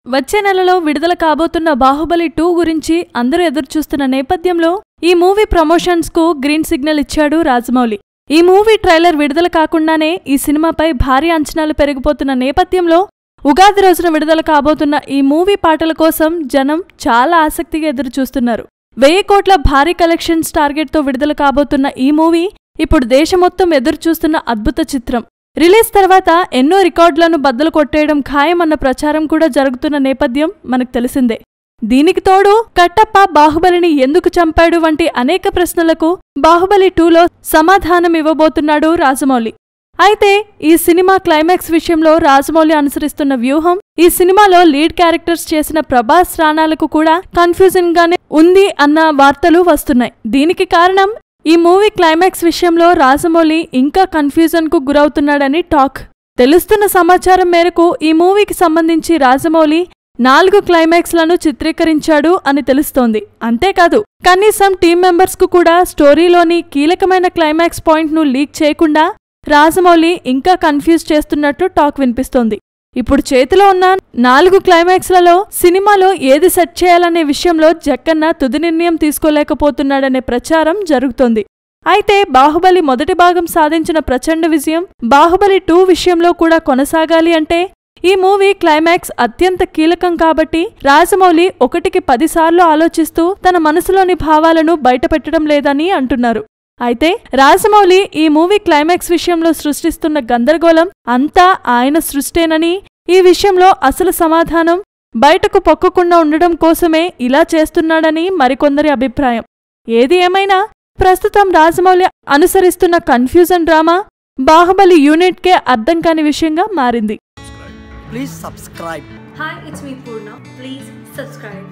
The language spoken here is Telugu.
వచ్చే నెలలో విడుదల కాబోతున్న బాహుబలి 2 గురించి అందరూ ఎదురుచూస్తున్న నేపథ్యంలో ఈ మూవీ ప్రమోషన్స్ కు గ్రీన్ సిగ్నల్ ఇచ్చాడు రాజమౌళి. ఈ మూవీ ట్రైలర్ విడుదల కాకుండానే ఈ సినిమాపై భారీ అంచనాలు పెరిగిపోతున్న నేపథ్యంలో ఉగాది రోజున విడుదల కాబోతున్న ఈ మూవీ పాటల కోసం జనం చాలా ఆసక్తిగా ఎదురుచూస్తున్నారు. 1000 కోట్ల భారీ కలెక్షన్స్ టార్గెట్ తో విడుదల కాబోతున్న ఈ మూవీ ఇప్పుడు దేశం మొత్తం ఎదురుచూస్తున్న అద్భుత చిత్రం. రిలీజ్ తర్వాత ఎన్నో రికార్డులను బద్దలు కొట్టేయడం ఖాయమన్న ప్రచారం కూడా జరుగుతున్న నేపథ్యం మనకు తెలిసిందే. దీనికి తోడు కట్టప్ప బాహుబలిని ఎందుకు చంపాడు వంటి అనేక ప్రశ్నలకు బాహుబలి 2లో సమాధానం ఇవ్వబోతున్నాడు రాజమౌళి. అయితే ఈ సినిమా క్లైమాక్స్ విషయంలో రాజమౌళి అనుసరిస్తున్న వ్యూహం ఈ సినిమాలో లీడ్ క్యారెక్టర్స్ చేసిన ప్రభాస్ రాణాలకు కూడా కన్ఫ్యూజింగ్ గానే ఉంది అన్న వార్తలు వస్తున్నాయి. దీనికి కారణం ఈ మూవీ క్లైమాక్స్ విషయంలో రాజమౌళి ఇంకా కన్ఫ్యూజన్ కు గురవుతున్నాడని టాక్. తెలుస్తున్న సమాచారం మేరకు ఈ మూవీకి సంబంధించి రాజమౌళి 4 క్లైమాక్స్లను చిత్రీకరించాడు అని తెలుస్తోంది. అంతేకాదు కనీసం టీం మెంబర్స్ కు కూడా స్టోరీలోని కీలకమైన క్లైమాక్స్ పాయింట్ ను లీక్ చేయకుండా రాజమౌళి ఇంకా కన్ఫ్యూజ్ చేస్తున్నట్టు టాక్ వినిపిస్తోంది. ఇప్పుడు చేతిలో ఉన్న 4 క్లైమాక్స్లలో సినిమాలో ఏది సెట్ చేయాలనే విషయంలో జక్కన్న తుది నిర్ణయం తీసుకోలేకపోతున్నాడనే ప్రచారం జరుగుతోంది. అయితే బాహుబలి మొదటి భాగం సాధించిన ప్రచండ విజయం బాహుబలి 2 విషయంలో కూడా కొనసాగాలి అంటే ఈ మూవీ క్లైమాక్స్ అత్యంత కీలకం కాబట్టి రాజమౌళి 1కి 10 సార్లు ఆలోచిస్తూ తన మనసులోని భావాలను బయటపెట్టడం లేదని అంటున్నారు. అయితే రాజమౌళి ఈ మూవీ క్లైమాక్స్ విషయంలో సృష్టిస్తున్న గందరగోళం అంతా ఆయన సృష్టేనని, ఈ విషయంలో అసలు సమాధానం బయటకు పొక్కకుండా ఉండడం కోసమే ఇలా చేస్తున్నాడని మరికొందరి అభిప్రాయం. ఏది ఏమైనా ప్రస్తుతం రాజమౌళి అనుసరిస్తున్న కన్ఫ్యూజన్ డ్రామా బాహుబలి యూనిట్కే అర్థం కాని విషయంగా మారింది. Please subscribe. Hi, it's me Purna. Please subscribe.